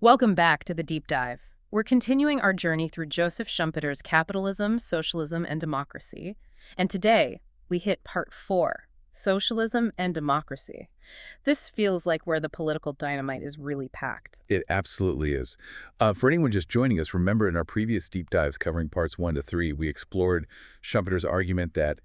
Welcome back to the Deep Dive. We're continuing our journey through Joseph Schumpeter's Capitalism, Socialism and Democracy. And today, we hit part 4, Socialism and Democracy. This feels like where the political dynamite is really packed. It absolutely is. For anyone just joining us, remember in our previous deep dives covering parts 1 to 3, we explored Schumpeter's argument that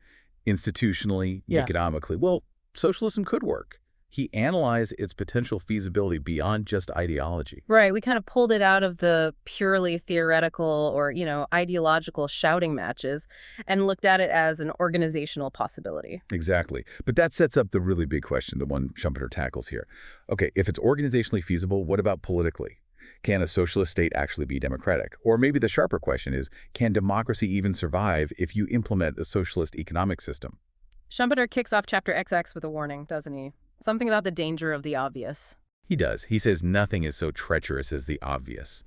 institutionally, economically, well, socialism could work. He analyzed its potential feasibility beyond just ideology. Right, we kind of pulled it out of the purely theoretical or, ideological shouting matches and looked at it as an organizational possibility. Exactly. But that sets up the really big question, the one Schumpeter tackles here. Okay, if it's organizationally feasible, what about politically? Can a socialist state actually be democratic? Or maybe the sharper question is, can democracy even survive if you implement a socialist economic system? Schumpeter kicks off Chapter XX with a warning, doesn't he? Something about the danger of the obvious. He does. He says nothing is so treacherous as the obvious.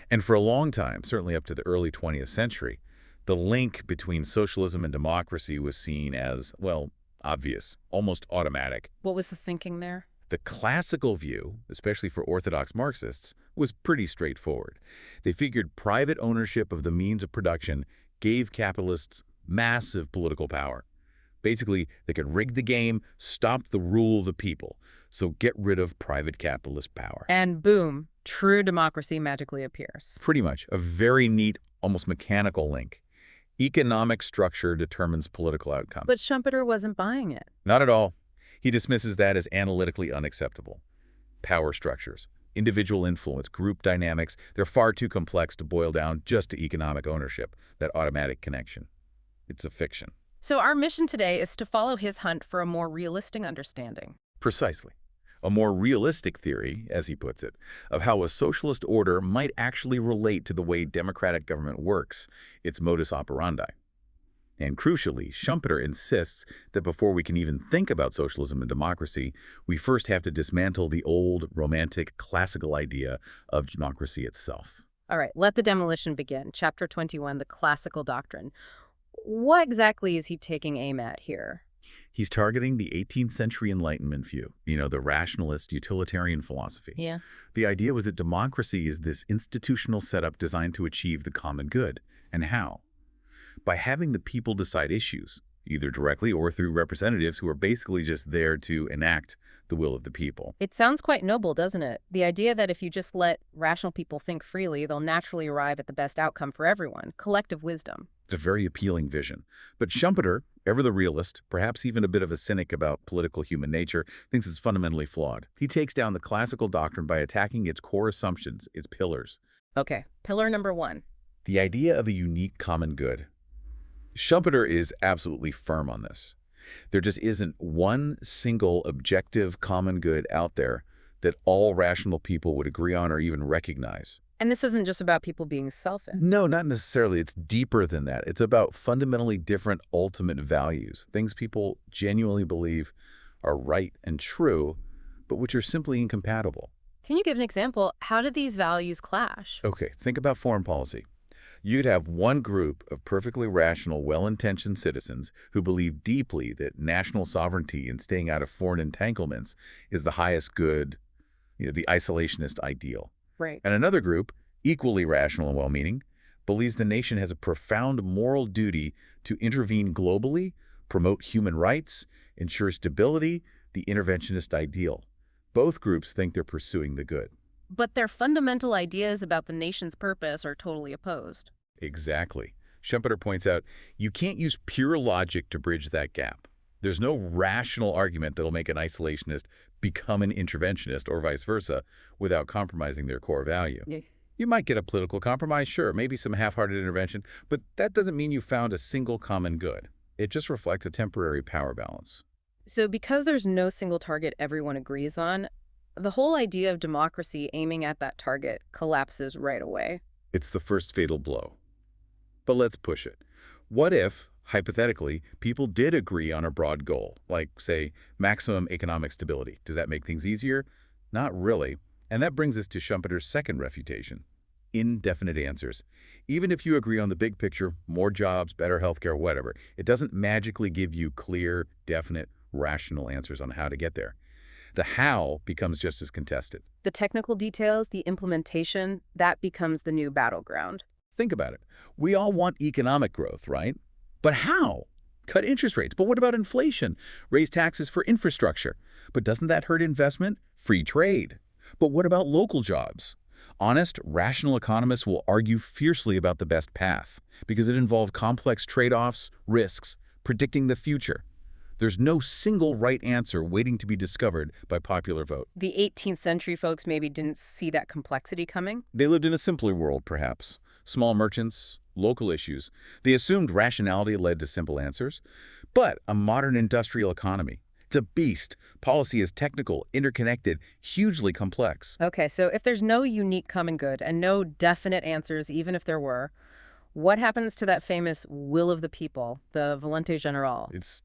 And for a long time, certainly up to the early 20th century, the link between socialism and democracy was seen as, well, obvious, almost automatic. What was the thinking there? The classical view, especially for orthodox Marxists, was pretty straightforward. They figured private ownership of the means of production gave capitalists massive political power. Basically, they could rig the game, stop the rule of the people, so get rid of private capitalist power. And boom, true democracy magically appears. Pretty much. A very neat, almost mechanical link. Economic structure determines political outcome. But Schumpeter wasn't buying it. Not at all. He dismisses that as analytically unacceptable. Power structures, individual influence, group dynamics, they're far too complex to boil down just to economic ownership, that automatic connection. It's a fiction. So our mission today is to follow his hunt for a more realistic understanding. Precisely. A more realistic theory, as he puts it, of how a socialist order might actually relate to the way democratic government works, its modus operandi. And crucially, Schumpeter insists that before we can even think about socialism and democracy, we first have to dismantle the old, romantic, classical idea of democracy itself. All right, let the demolition begin. Chapter 21, the classical doctrine. What exactly is he taking aim at here? He's targeting the 18th century Enlightenment view, the rationalist utilitarian philosophy. Yeah. The idea was that democracy is this institutional setup designed to achieve the common good. And how? By having the people decide issues, either directly or through representatives who are basically just there to enact the will of the people. It sounds quite noble, doesn't it? The idea that if you just let rational people think freely, they'll naturally arrive at the best outcome for everyone, collective wisdom. It's a very appealing vision. But Schumpeter, ever the realist, perhaps even a bit of a cynic about political human nature, thinks it's fundamentally flawed. He takes down the classical doctrine by attacking its core assumptions, its pillars. Okay, pillar number 1. The idea of a unique common good. Schumpeter is absolutely firm on this. There just isn't one single objective common good out there that all rational people would agree on or even recognize. And this isn't just about people being selfish. No, not necessarily. It's deeper than that. It's about fundamentally different ultimate values, things people genuinely believe are right and true, but which are simply incompatible. Can you give an example? How do these values clash? Okay, think about foreign policy. You'd have one group of perfectly rational, well-intentioned citizens who believe deeply that national sovereignty and staying out of foreign entanglements is the highest good, the isolationist ideal. Right. And another group, equally rational and well-meaning, believes the nation has a profound moral duty to intervene globally, promote human rights, ensure stability, the interventionist ideal. Both groups think they're pursuing the good. But their fundamental ideas about the nation's purpose are totally opposed. Exactly. Schumpeter points out, you can't use pure logic to bridge that gap. There's no rational argument that'll make an isolationist become an interventionist or vice versa without compromising their core value. Yeah. You might get a political compromise, sure, maybe some half-hearted intervention, but that doesn't mean you found a single common good. It just reflects a temporary power balance. So because there's no single target everyone agrees on, the whole idea of democracy aiming at that target collapses right away. It's the first fatal blow. But let's push it. What if, hypothetically, people did agree on a broad goal, like, say, maximum economic stability? Does that make things easier? Not really. And that brings us to Schumpeter's second refutation, indefinite answers. Even if you agree on the big picture, more jobs, better healthcare, whatever, it doesn't magically give you clear, definite, rational answers on how to get there. The how becomes just as contested. The technical details, the implementation, that becomes the new battleground. Think about it. We all want economic growth, right? But how? Cut interest rates. But what about inflation? Raise taxes for infrastructure. But doesn't that hurt investment? Free trade. But what about local jobs? Honest, rational economists will argue fiercely about the best path because it involves complex trade-offs, risks, predicting the future. There's no single right answer waiting to be discovered by popular vote. The 18th century folks maybe didn't see that complexity coming. They lived in a simpler world, perhaps. Small merchants, local issues. They assumed rationality led to simple answers. But a modern industrial economy, it's a beast. Policy is technical, interconnected, hugely complex. Okay, so if there's no unique common good and no definite answers, even if there were, what happens to that famous will of the people, the volonté générale? It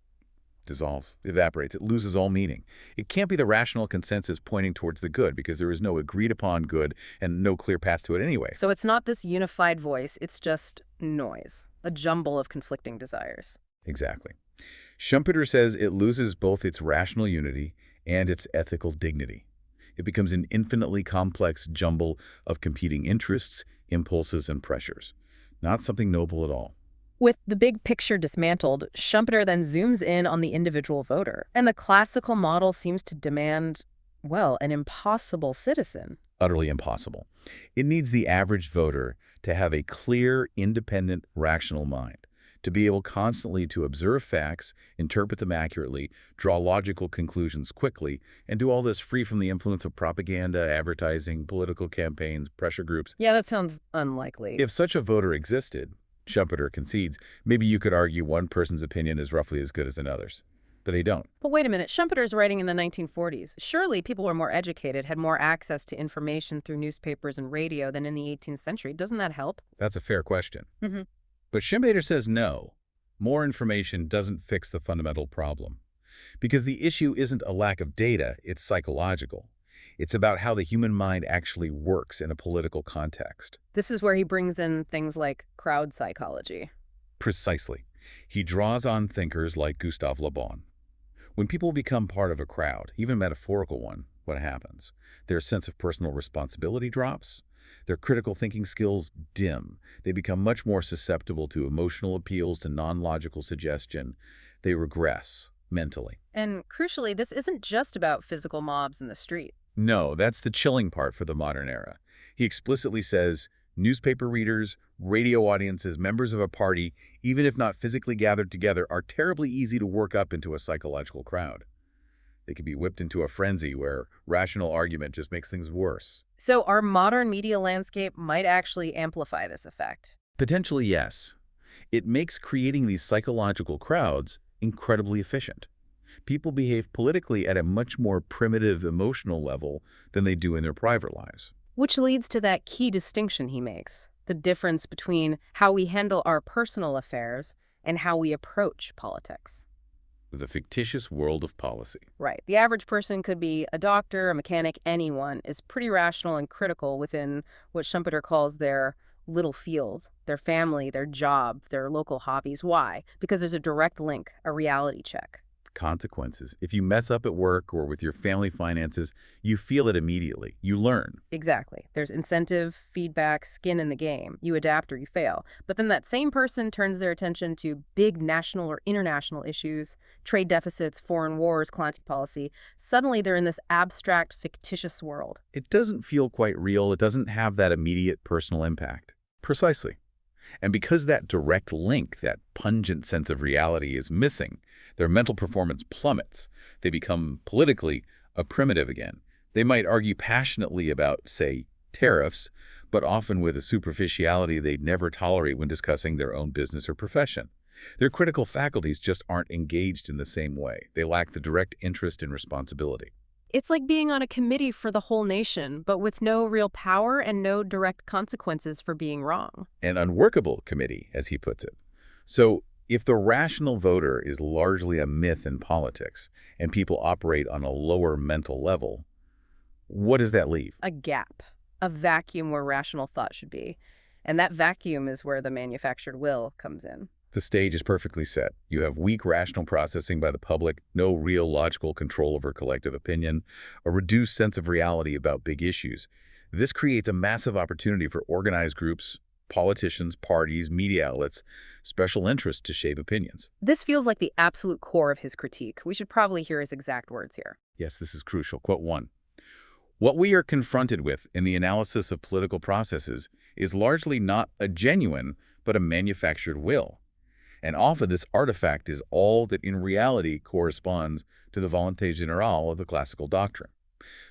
dissolves, evaporates, it loses all meaning. It can't be the rational consensus pointing towards the good because there is no agreed-upon good and no clear path to it anyway. So it's not this unified voice, it's just noise, a jumble of conflicting desires. Exactly. Schumpeter says it loses both its rational unity and its ethical dignity. It becomes an infinitely complex jumble of competing interests, impulses, and pressures. Not something noble at all. With the big picture dismantled, Schumpeter then zooms in on the individual voter. And the classical model seems to demand, well, an impossible citizen. Utterly impossible. It needs the average voter to have a clear, independent, rational mind, to be able constantly to observe facts, interpret them accurately, draw logical conclusions quickly, and do all this free from the influence of propaganda, advertising, political campaigns, pressure groups. Yeah, that sounds unlikely. If such a voter existed, Schumpeter concedes, maybe you could argue one person's opinion is roughly as good as another's. But they don't. But wait a minute, Schumpeter's writing in the 1940s. Surely people were more educated, had more access to information through newspapers and radio than in the 18th century. Doesn't that help? That's a fair question. Mm-hmm. But Schumpeter says no. More information doesn't fix the fundamental problem. Because the issue isn't a lack of data, it's psychological. It's about how the human mind actually works in a political context. This is where he brings in things like crowd psychology. Precisely. He draws on thinkers like Gustave Le Bon. When people become part of a crowd, even a metaphorical one, what happens? Their sense of personal responsibility drops. Their critical thinking skills dim. They become much more susceptible to emotional appeals, to non-logical suggestion. They regress mentally. And crucially, this isn't just about physical mobs in the street. No, that's the chilling part for the modern era. He explicitly says newspaper readers, radio audiences, members of a party, even if not physically gathered together, are terribly easy to work up into a psychological crowd. They can be whipped into a frenzy where rational argument just makes things worse. So our modern media landscape might actually amplify this effect. Potentially, yes. It makes creating these psychological crowds incredibly efficient. People behave politically at a much more primitive emotional level than they do in their private lives. Which leads to that key distinction he makes, the difference between how we handle our personal affairs and how we approach politics. The fictitious world of policy. Right. The average person could be a doctor, a mechanic, anyone, is pretty rational and critical within what Schumpeter calls their little field, their family, their job, their local hobbies. Why? Because there's a direct link, a reality check. Consequences. If you mess up at work or with your family finances, you feel it immediately. You learn. Exactly. There's incentive, feedback, skin in the game. You adapt or you fail. But then that same person turns their attention to big national or international issues, trade deficits, foreign wars, climate policy. Suddenly they're in this abstract, fictitious world. It doesn't feel quite real. It doesn't have that immediate personal impact. Precisely. And because that direct link, that pungent sense of reality is missing, their mental performance plummets. They become politically primitive again. They might argue passionately about, say, tariffs, but often with a superficiality they'd never tolerate when discussing their own business or profession. Their critical faculties just aren't engaged in the same way. They lack the direct interest and responsibility. It's like being on a committee for the whole nation, but with no real power and no direct consequences for being wrong. An unworkable committee, as he puts it. So, if the rational voter is largely a myth in politics and people operate on a lower mental level, what does that leave? A gap, a vacuum where rational thought should be. And that vacuum is where the manufactured will comes in. The stage is perfectly set. You have weak rational processing by the public, no real logical control over collective opinion, a reduced sense of reality about big issues. This creates a massive opportunity for organized groups, politicians, parties, media outlets, special interests to shape opinions. This feels like the absolute core of his critique. We should probably hear his exact words here. Yes, this is crucial. Quote 1. What we are confronted with in the analysis of political processes is largely not a genuine, but a manufactured will. And often this artifact is all that in reality corresponds to the volonté générale of the classical doctrine.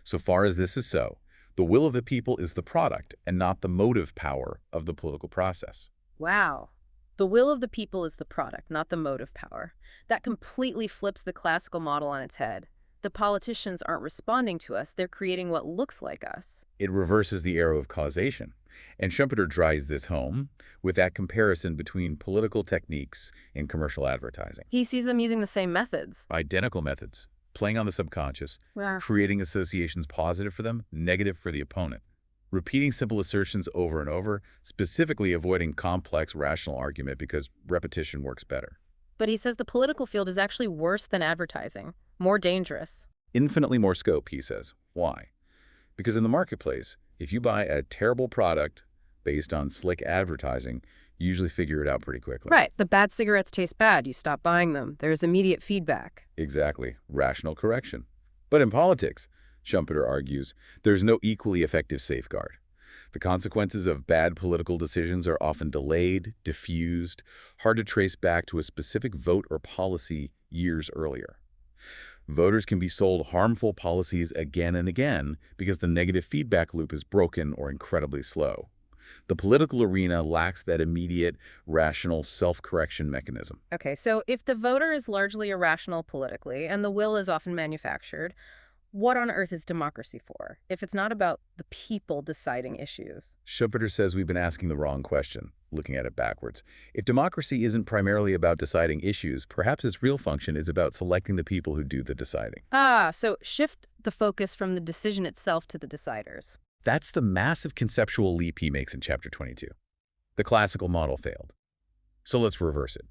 So far as this is so, the will of the people is the product and not the motive power of the political process. Wow. The will of the people is the product, not the motive power. That completely flips the classical model on its head. The politicians aren't responding to us, they're creating what looks like us. It reverses the arrow of causation. And Schumpeter drives this home with that comparison between political techniques and commercial advertising. He sees them using the same methods. Identical methods, playing on the subconscious, Wow. creating associations positive for them, negative for the opponent, repeating simple assertions over and over, specifically avoiding complex rational argument because repetition works better. But he says the political field is actually worse than advertising, more dangerous. Infinitely more scope, he says. Why? Because in the marketplace, if you buy a terrible product based on slick advertising, you usually figure it out pretty quickly. Right. The bad cigarettes taste bad. You stop buying them. There's immediate feedback. Exactly. Rational correction. But in politics, Schumpeter argues, there's no equally effective safeguard. The consequences of bad political decisions are often delayed, diffused, hard to trace back to a specific vote or policy years earlier. Voters can be sold harmful policies again and again because the negative feedback loop is broken or incredibly slow. The political arena lacks that immediate, rational self-correction mechanism. Okay, so if the voter is largely irrational politically and the will is often manufactured, what on earth is democracy for, if it's not about the people deciding issues? Schumpeter says we've been asking the wrong question, looking at it backwards. If democracy isn't primarily about deciding issues, perhaps its real function is about selecting the people who do the deciding. So shift the focus from the decision itself to the deciders. That's the massive conceptual leap he makes in Chapter 22. The classical model failed. So let's reverse it.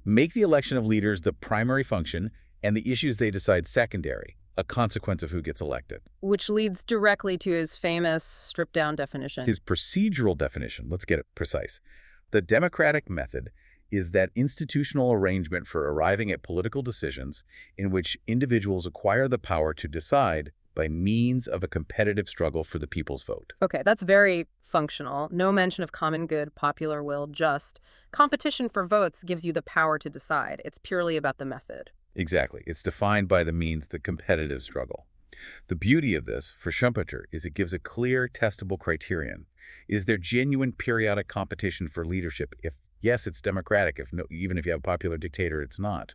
Make the election of leaders the primary function and the issues they decide secondary, a consequence of who gets elected. Which leads directly to his famous stripped-down definition. His procedural definition, let's get it precise. The democratic method is that institutional arrangement for arriving at political decisions in which individuals acquire the power to decide by means of a competitive struggle for the people's vote. Okay, that's very functional. No mention of common good, popular will, just competition for votes gives you the power to decide. It's purely about the method. Exactly. It's defined by the means, the competitive struggle. The beauty of this, for Schumpeter, is it gives a clear, testable criterion. Is there genuine periodic competition for leadership? If yes, it's democratic. If no, even if you have a popular dictator, it's not.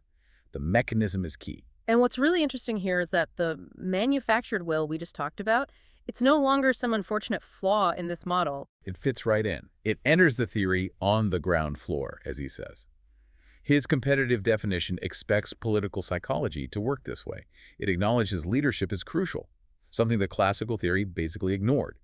The mechanism is key. And what's really interesting here is that the manufactured will we just talked about, it's no longer some unfortunate flaw in this model. It fits right in. It enters the theory on the ground floor, as he says. His competitive definition expects political psychology to work this way. It acknowledges leadership is crucial, something that classical theory basically ignored.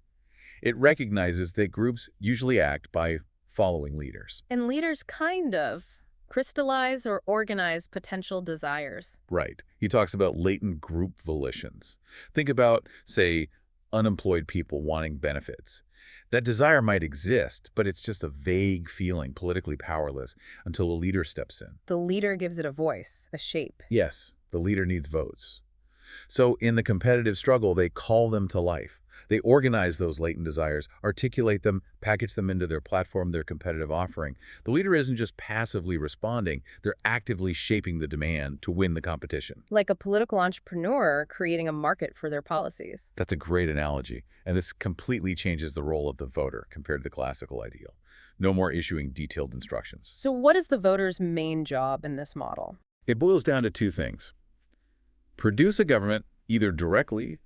It recognizes that groups usually act by following leaders. And leaders kind of crystallize or organize potential desires. Right. He talks about latent group volitions. Think about, say, unemployed people wanting benefits. That desire might exist, but it's just a vague feeling, politically powerless, until a leader steps in. The leader gives it a voice, a shape. Yes, the leader needs votes. So in the competitive struggle, they call them to life. They organize those latent desires, articulate them, package them into their platform, their competitive offering. The leader isn't just passively responding, they're actively shaping the demand to win the competition. Like a political entrepreneur creating a market for their policies. That's a great analogy, and this completely changes the role of the voter compared to the classical ideal. No more issuing detailed instructions. So what is the voter's main job in this model? It boils down to two things. Produce a government, either directly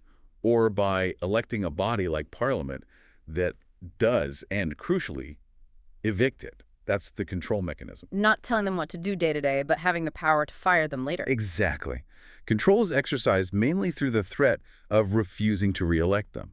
or by electing a body like Parliament that does, and crucially, evict it. That's the control mechanism. Not telling them what to do day to day, but having the power to fire them later. Exactly. Control is exercised mainly through the threat of refusing to re-elect them.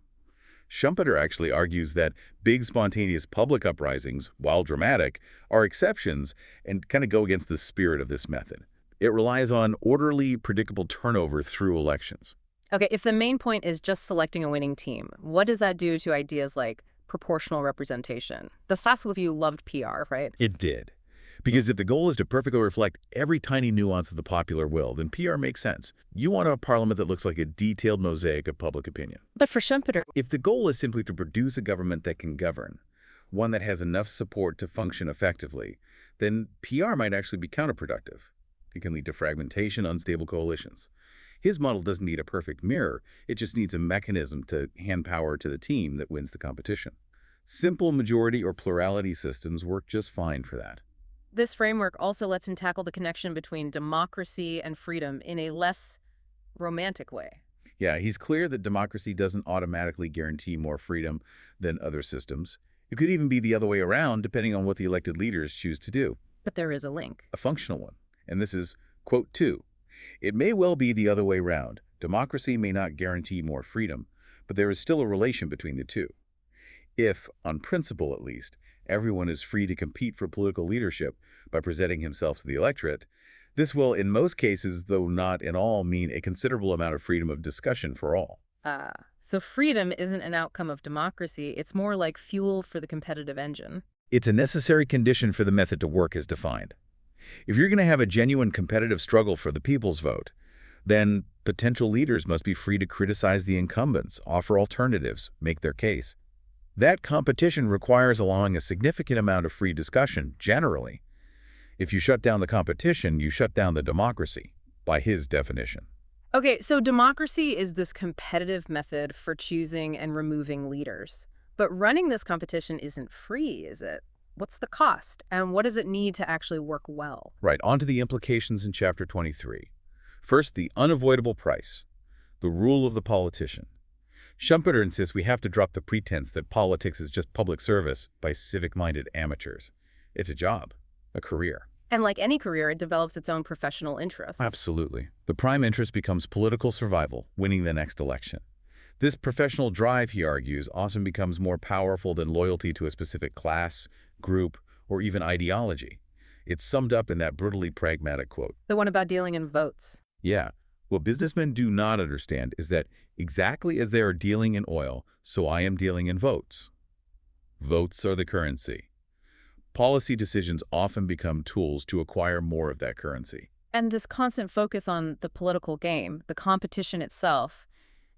Schumpeter actually argues that big spontaneous public uprisings, while dramatic, are exceptions and kind of go against the spirit of this method. It relies on orderly, predictable turnover through elections. Okay, if the main point is just selecting a winning team, what does that do to ideas like proportional representation? The Sassel Review loved PR, right? It did. Because if the goal is to perfectly reflect every tiny nuance of the popular will, then PR makes sense. You want a parliament that looks like a detailed mosaic of public opinion. But for Schumpeter, If the goal is simply to produce a government that can govern, one that has enough support to function effectively, then PR might actually be counterproductive. It can lead to fragmentation, unstable coalitions. His model doesn't need a perfect mirror, it just needs a mechanism to hand power to the team that wins the competition. Simple majority or plurality systems work just fine for that. this framework also lets him tackle the connection between democracy and freedom in a less romantic way. Yeah, he's clear that democracy doesn't automatically guarantee more freedom than other systems. It could even be the other way around, depending on what the elected leaders choose to do. But there is a link. A functional one. And this is, quote 2, "It may well be the other way round. Democracy may not guarantee more freedom, but there is still a relation between the two. If, on principle at least, everyone is free to compete for political leadership by presenting himself to the electorate, this will, in most cases, though not in all, mean a considerable amount of freedom of discussion for all." So freedom isn't an outcome of democracy, it's more like fuel for the competitive engine. It's a necessary condition for the method to work as defined. If you're going to have a genuine competitive struggle for the people's vote, then potential leaders must be free to criticize the incumbents, offer alternatives, make their case. That competition requires allowing a significant amount of free discussion, generally. If you shut down the competition, you shut down the democracy, by his definition. Okay, so democracy is this competitive method for choosing and removing leaders. But running this competition isn't free, is it? What's the cost? And what does it need to actually work well? Right, on to the implications in Chapter 23. First, the unavoidable price, the rule of the politician. Schumpeter insists we have to drop the pretense that politics is just public service by civic-minded amateurs. It's a job, a career. And like any career, it develops its own professional interests. Absolutely. The prime interest becomes political survival, winning the next election. This professional drive, he argues, often becomes more powerful than loyalty to a specific class, group, or even ideology. It's summed up in that brutally pragmatic quote. The one about dealing in votes. Yeah. What businessmen do not understand is that exactly as they are dealing in oil, so I am dealing in votes. Votes are the currency. Policy decisions often become tools to acquire more of that currency. And this constant focus on the political game, the competition itself,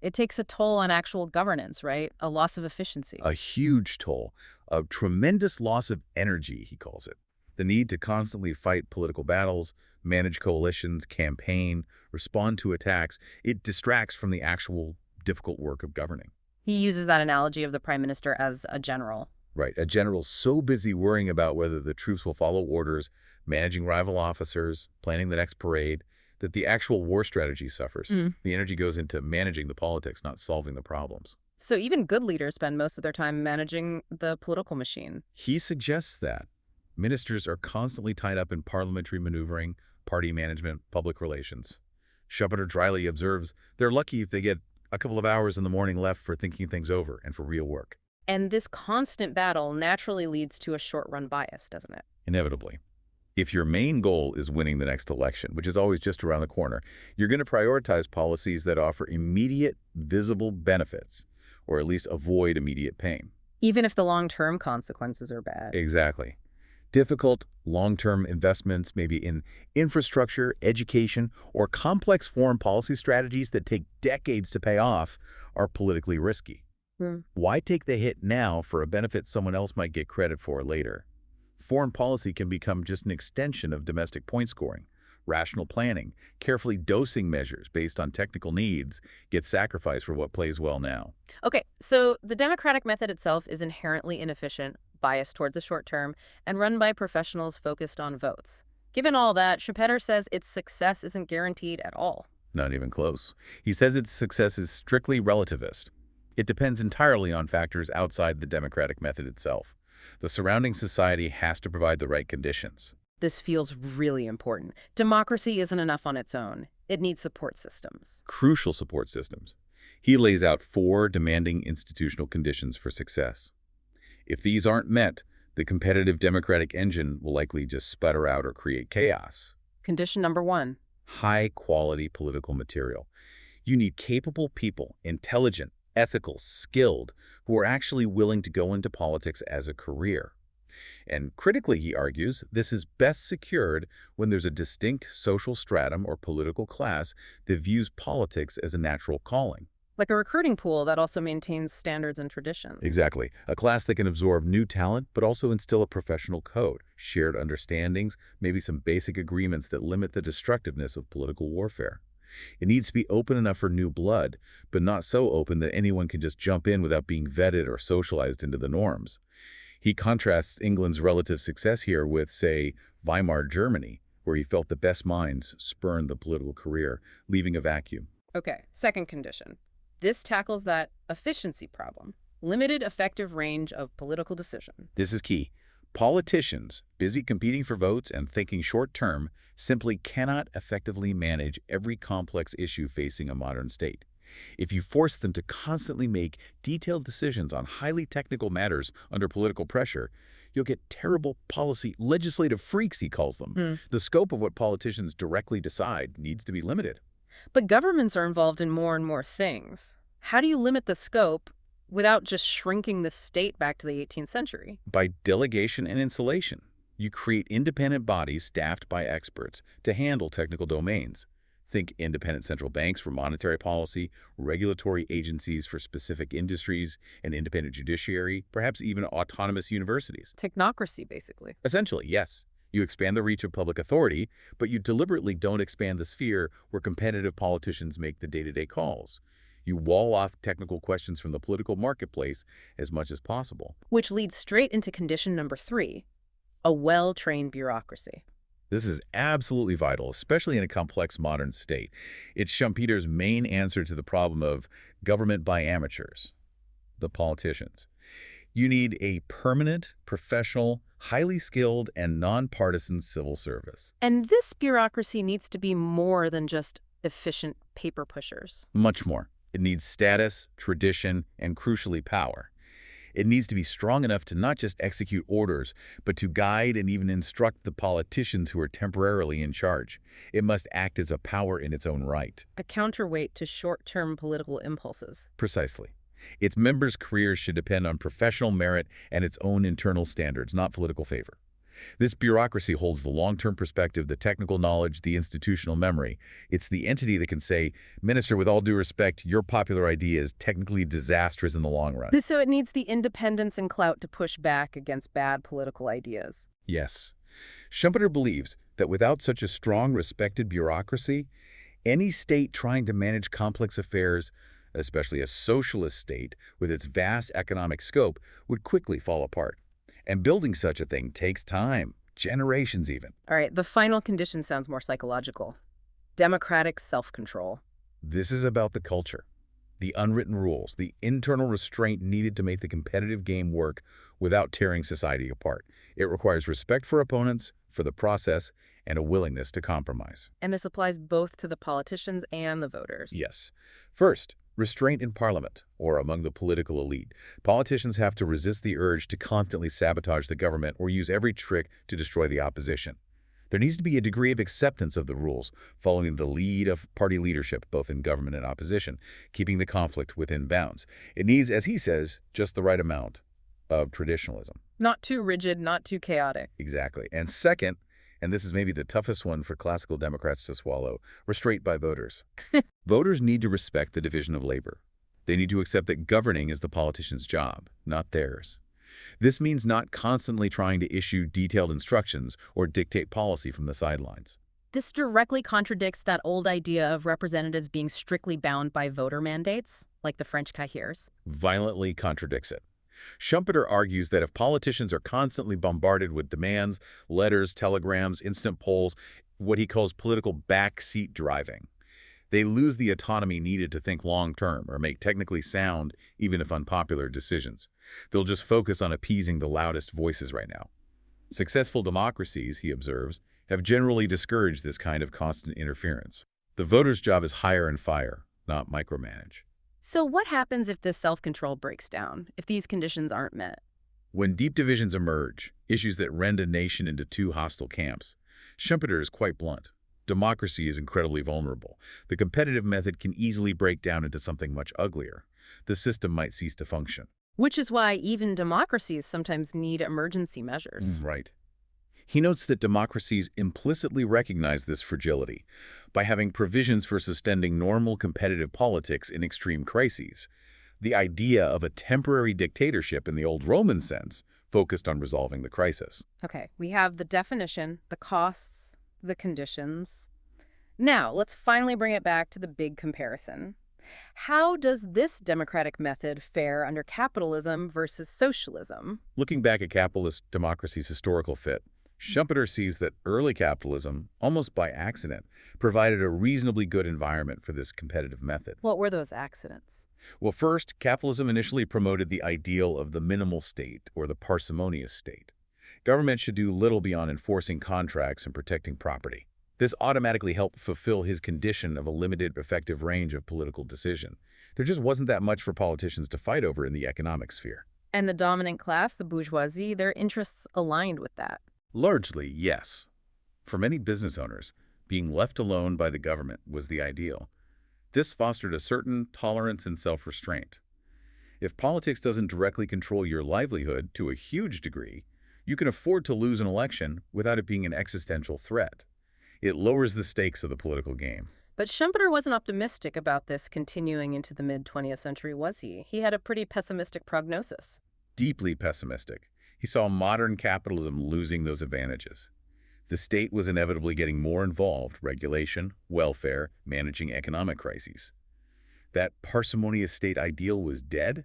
it takes a toll on actual governance, right? A loss of efficiency. A huge toll, a tremendous loss of energy, he calls it. The need to constantly fight political battles, manage coalitions, campaign, respond to attacks, it distracts from the actual difficult work of governing. He uses that analogy of the prime minister as a general. Right, a general so busy worrying about whether the troops will follow orders, managing rival officers, planning the next parade, that the actual war strategy suffers. The energy goes into managing the politics, not solving the problems. So even good leaders spend most of their time managing the political machine. He suggests that ministers are constantly tied up in parliamentary maneuvering, party management, public relations. Schumpeter dryly observes they're lucky if they get a couple of hours in the morning left for thinking things over and for real work. And this constant battle naturally leads to a short-run bias, doesn't it? Inevitably. If your main goal is winning the next election, which is always just around the corner, you're going to prioritize policies that offer immediate, visible benefits, or at least avoid immediate pain. Even if the long-term consequences are bad. Exactly. Difficult, long-term investments, maybe in infrastructure, education, or complex foreign policy strategies that take decades to pay off, are politically risky. Why take the hit now for a benefit someone else might get credit for later? Foreign policy can become just an extension of domestic point scoring. Rational planning, carefully dosing measures based on technical needs get sacrificed for what plays well now. Okay, so the democratic method itself is inherently inefficient, biased towards the short term, and run by professionals focused on votes. Given all that, Schumpeter says its success isn't guaranteed at all. Not even close. He says its success is strictly relativist. It depends entirely on factors outside the democratic method itself. The surrounding society has to provide the right conditions. This feels really important. Democracy isn't enough on its own. It needs support systems. Crucial support systems. He lays out 4 demanding institutional conditions for success. If these aren't met, the competitive democratic engine will likely just sputter out or create chaos. Condition number 1. High-quality political material. You need capable people, intelligent, ethical, skilled, who are actually willing to go into politics as a career. And critically, he argues, this is best secured when there's a distinct social stratum or political class that views politics as a natural calling. Like a recruiting pool that also maintains standards and traditions. Exactly. A class that can absorb new talent, but also instill a professional code, shared understandings, maybe some basic agreements that limit the destructiveness of political warfare. It needs to be open enough for new blood, but not so open that anyone can just jump in without being vetted or socialized into the norms. He contrasts England's relative success here with, say, Weimar Germany, where he felt the best minds spurned the political career, leaving a vacuum. Okay, second condition. This tackles that efficiency problem, limited effective range of political decision. This is key. Politicians, busy competing for votes and thinking short-term, simply cannot effectively manage every complex issue facing a modern state. If you force them to constantly make detailed decisions on highly technical matters under political pressure, you'll get terrible policy legislative freaks, he calls them. The scope of what politicians directly decide needs to be limited. But governments are involved in more and more things. How do you limit the scope without just shrinking the state back to the 18th century? By delegation and insulation. You create independent bodies staffed by experts to handle technical domains. Think independent central banks for monetary policy, regulatory agencies for specific industries, an independent judiciary, perhaps even autonomous universities. Technocracy, basically. Essentially, yes. You expand the reach of public authority, but you deliberately don't expand the sphere where competitive politicians make the day-to-day calls. You wall off technical questions from the political marketplace as much as possible. Which leads straight into condition number 3, a well-trained bureaucracy. This is absolutely vital, especially in a complex modern state. It's Schumpeter's main answer to the problem of government by amateurs, the politicians. You need a permanent, professional, highly skilled, and nonpartisan civil service. And this bureaucracy needs to be more than just efficient paper pushers. Much more. It needs status, tradition, and crucially power. It needs to be strong enough to not just execute orders, but to guide and even instruct the politicians who are temporarily in charge. It must act as a power in its own right. A counterweight to short-term political impulses. Precisely. Its members' careers should depend on professional merit and its own internal standards, not political favor. This bureaucracy holds the long-term perspective, the technical knowledge, the institutional memory. It's the entity that can say, Minister, with all due respect, your popular idea is technically disastrous in the long run. So it needs the independence and clout to push back against bad political ideas. Yes. Schumpeter believes that without such a strong, respected bureaucracy, any state trying to manage complex affairs, especially a socialist state with its vast economic scope, would quickly fall apart. And building such a thing takes time, generations even. All right, the final condition sounds more psychological. Democratic self-control. This is about the culture, the unwritten rules, the internal restraint needed to make the competitive game work without tearing society apart. It requires respect for opponents, for the process, and a willingness to compromise. And this applies both to the politicians and the voters. Yes. First, restraint in parliament, or among the political elite. Politicians have to resist the urge to constantly sabotage the government or use every trick to destroy the opposition. There needs to be a degree of acceptance of the rules, following the lead of party leadership, both in government and opposition, keeping the conflict within bounds. It needs, as he says, just the right amount of traditionalism. Not too rigid, not too chaotic. Exactly. And second, and this is maybe the toughest one for classical Democrats to swallow, restraint by voters. Voters need to respect the division of labor. They need to accept that governing is the politician's job, not theirs. This means not constantly trying to issue detailed instructions or dictate policy from the sidelines. This directly contradicts that old idea of representatives being strictly bound by voter mandates, like the French cahiers. Violently contradicts it. Schumpeter argues that if politicians are constantly bombarded with demands, letters, telegrams, instant polls, what he calls political backseat driving, they lose the autonomy needed to think long-term or make technically sound, even if unpopular, decisions. They'll just focus on appeasing the loudest voices right now. Successful democracies, he observes, have generally discouraged this kind of constant interference. The voter's job is hire and fire, not micromanage. So what happens if this self-control breaks down, if these conditions aren't met? When deep divisions emerge, issues that rend a nation into two hostile camps, Schumpeter is quite blunt. Democracy is incredibly vulnerable. The competitive method can easily break down into something much uglier. The system might cease to function. Which is why even democracies sometimes need emergency measures. Right. He notes that democracies implicitly recognize this fragility by having provisions for sustaining normal competitive politics in extreme crises. The idea of a temporary dictatorship in the old Roman sense focused on resolving the crisis. Okay, we have the definition, the costs, the conditions. Now, let's finally bring it back to the big comparison. How does this democratic method fare under capitalism versus socialism? Looking back at capitalist democracy's historical fit, Schumpeter sees that early capitalism, almost by accident, provided a reasonably good environment for this competitive method. What were those accidents? Well, first, capitalism initially promoted the ideal of the minimal state, or the parsimonious state. Government should do little beyond enforcing contracts and protecting property. This automatically helped fulfill his condition of a limited effective range of political decision. There just wasn't that much for politicians to fight over in the economic sphere. And the dominant class, the bourgeoisie, their interests aligned with that. Largely, yes. For many business owners, being left alone by the government was the ideal. This fostered a certain tolerance and self-restraint. If politics doesn't directly control your livelihood to a huge degree, you can afford to lose an election without it being an existential threat. It lowers the stakes of the political game. But Schumpeter wasn't optimistic about this continuing into the mid-20th century, was he? He had a pretty pessimistic prognosis. Deeply pessimistic. He saw modern capitalism losing those advantages. The state was inevitably getting more involved, regulation, welfare, managing economic crises. That parsimonious state ideal was dead.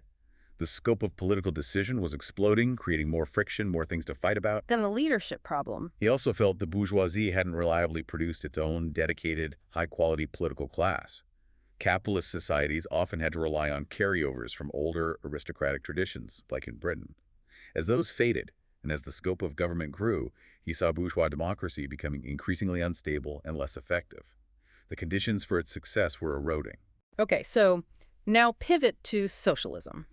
The scope of political decision was exploding, creating more friction, more things to fight about. Then the leadership problem. He also felt the bourgeoisie hadn't reliably produced its own dedicated, high-quality political class. Capitalist societies often had to rely on carryovers from older aristocratic traditions, like in Britain. As those faded, and as the scope of government grew, he saw bourgeois democracy becoming increasingly unstable and less effective. The conditions for its success were eroding. Okay, so now pivot to socialism.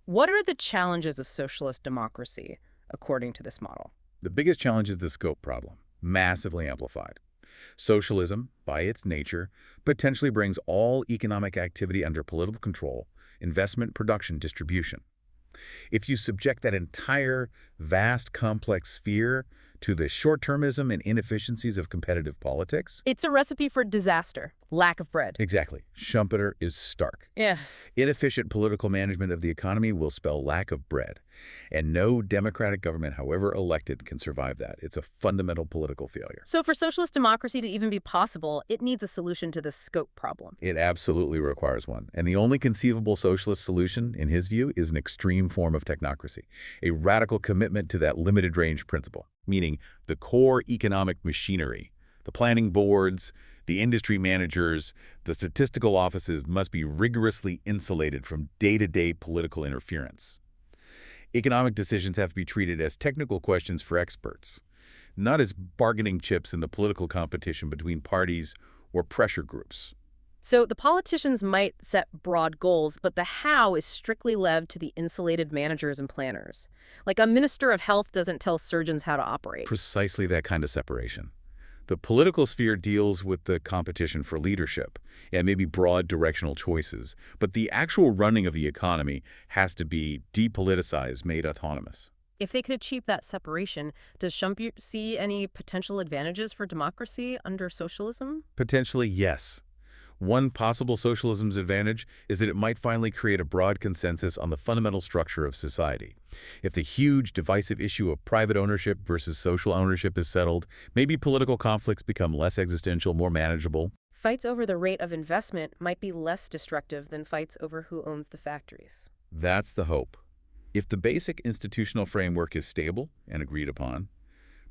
What are the challenges of socialist democracy, according to this model? The biggest challenge is the scope problem, massively amplified. Socialism, by its nature, potentially brings all economic activity under political control, investment, production, distribution. If you subject that entire, vast, complex sphere to the short-termism and inefficiencies of competitive politics... It's a recipe for disaster, lack of bread. Exactly. Schumpeter is stark. Yeah. Inefficient political management of the economy will spell lack of bread. And no democratic government, however elected, can survive that. It's a fundamental political failure. So for socialist democracy to even be possible, it needs a solution to the scope problem. It absolutely requires one. And the only conceivable socialist solution, in his view, is an extreme form of technocracy, a radical commitment to that limited range principle, meaning the core economic machinery, the planning boards, the industry managers, the statistical offices must be rigorously insulated from day-to-day political interference. Economic decisions have to be treated as technical questions for experts, not as bargaining chips in the political competition between parties or pressure groups. So the politicians might set broad goals, but the how is strictly left to the insulated managers and planners. Like a minister of health doesn't tell surgeons how to operate. Precisely that kind of separation. The political sphere deals with the competition for leadership and maybe broad directional choices, but the actual running of the economy has to be depoliticized, made autonomous. If they could achieve that separation, does Schumpeter see any potential advantages for democracy under socialism? Potentially, yes. One possible socialism's advantage is that it might finally create a broad consensus on the fundamental structure of society. If the huge divisive issue of private ownership versus social ownership is settled, maybe political conflicts become less existential, more manageable. Fights over the rate of investment might be less destructive than fights over who owns the factories. That's the hope. If the basic institutional framework is stable and agreed upon,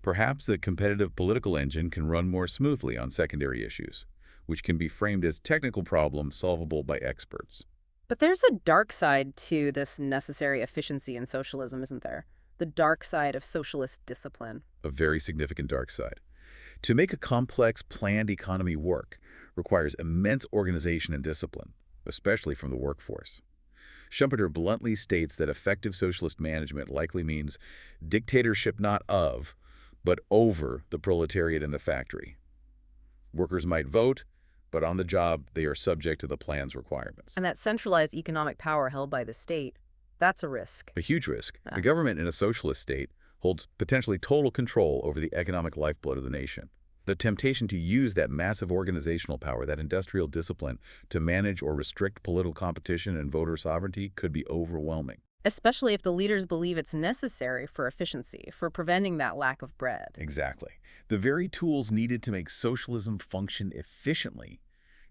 perhaps the competitive political engine can run more smoothly on secondary issues, which can be framed as technical problems solvable by experts. But there's a dark side to this necessary efficiency in socialism, isn't there? The dark side of socialist discipline. A very significant dark side. To make a complex, planned economy work requires immense organization and discipline. especially from the workforce. Schumpeter bluntly states that effective socialist management likely means dictatorship not of, but over the proletariat in the factory. Workers might vote, but on the job, they are subject to the plan's requirements. And that centralized economic power held by the state, that's a risk. A huge risk. Ah. The government in a socialist state holds potentially total control over the economic lifeblood of the nation. The temptation to use that massive organizational power, that industrial discipline, to manage or restrict political competition and voter sovereignty could be overwhelming. Especially if the leaders believe it's necessary for efficiency, for preventing that lack of bread. Exactly. The very tools needed to make socialism function efficiently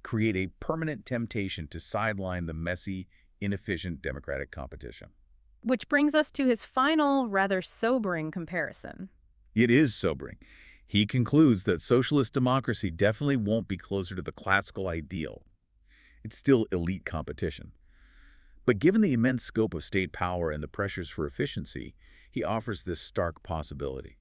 create a permanent temptation to sideline the messy, inefficient democratic competition. Which brings us to his final, rather sobering comparison. It is sobering. He concludes that socialist democracy definitely won't be closer to the classical ideal. It's still elite competition. But given the immense scope of state power and the pressures for efficiency, he offers this stark possibility.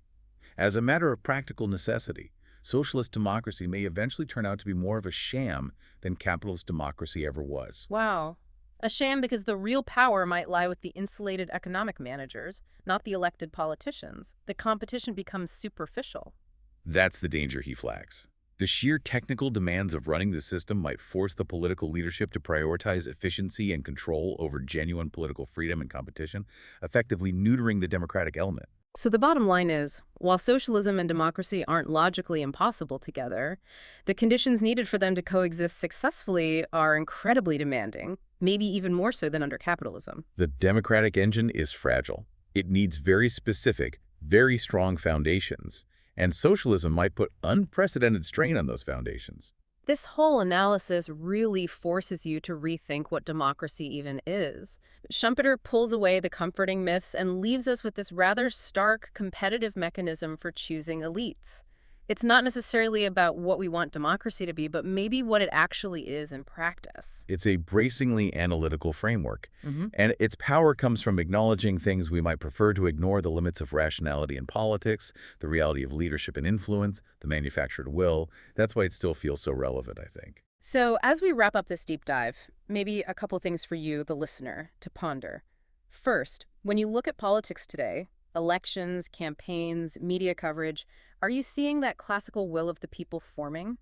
As a matter of practical necessity, socialist democracy may eventually turn out to be more of a sham than capitalist democracy ever was. Wow. A sham because the real power might lie with the insulated economic managers, not the elected politicians. The competition becomes superficial. That's the danger he flags. The sheer technical demands of running the system might force the political leadership to prioritize efficiency and control over genuine political freedom and competition, effectively neutering the democratic element. So the bottom line is, while socialism and democracy aren't logically impossible together, the conditions needed for them to coexist successfully are incredibly demanding, maybe even more so than under capitalism. The democratic engine is fragile. It needs very specific, very strong foundations, and socialism might put unprecedented strain on those foundations. This whole analysis really forces you to rethink what democracy even is. Schumpeter pulls away the comforting myths and leaves us with this rather stark competitive mechanism for choosing elites. It's not necessarily about what we want democracy to be, but maybe what it actually is in practice. It's a bracingly analytical framework, and its power comes from acknowledging things we might prefer to ignore: the limits of rationality in politics, the reality of leadership and influence, the manufactured will. That's why it still feels so relevant, I think. So as we wrap up this deep dive, maybe a couple things for you, the listener, to ponder. First, when you look at politics today, elections, campaigns, media coverage, are you seeing that classical will of the people forming?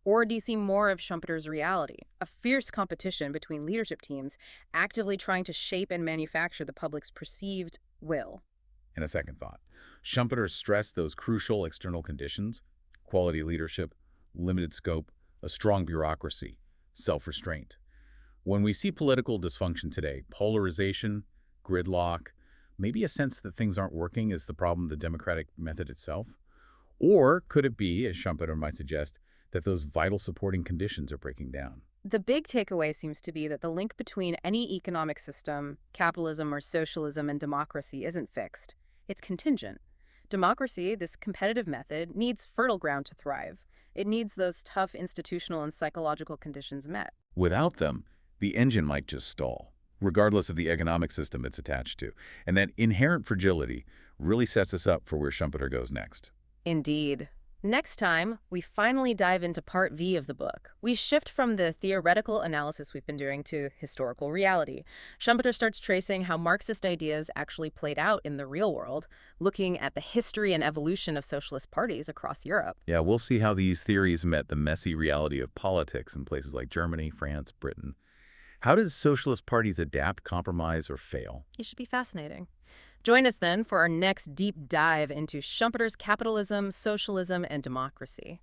Or do you see more of Schumpeter's reality, a fierce competition between leadership teams actively trying to shape and manufacture the public's perceived will? And a second thought. Schumpeter stressed those crucial external conditions: quality leadership, limited scope, a strong bureaucracy, self-restraint. When we see political dysfunction today, polarization, gridlock, maybe a sense that things aren't working is the problem, the democratic method itself? Or could it be, as Schumpeter might suggest, that those vital supporting conditions are breaking down? The big takeaway seems to be that the link between any economic system, capitalism or socialism, and democracy isn't fixed. It's contingent. Democracy, this competitive method, needs fertile ground to thrive. It needs those tough institutional and psychological conditions met. Without them, the engine might just stall, regardless of the economic system it's attached to. And that inherent fragility really sets us up for where Schumpeter goes next. Indeed. Next time, we finally dive into part V of the book. We shift from the theoretical analysis we've been doing to historical reality. Schumpeter starts tracing how Marxist ideas actually played out in the real world, looking at the history and evolution of socialist parties across Europe. Yeah, we'll see how these theories met the messy reality of politics in places like Germany, France, Britain. How does socialist parties adapt, compromise, or fail? It should be fascinating. Join us then for our next deep dive into Schumpeter's Capitalism, Socialism, and Democracy.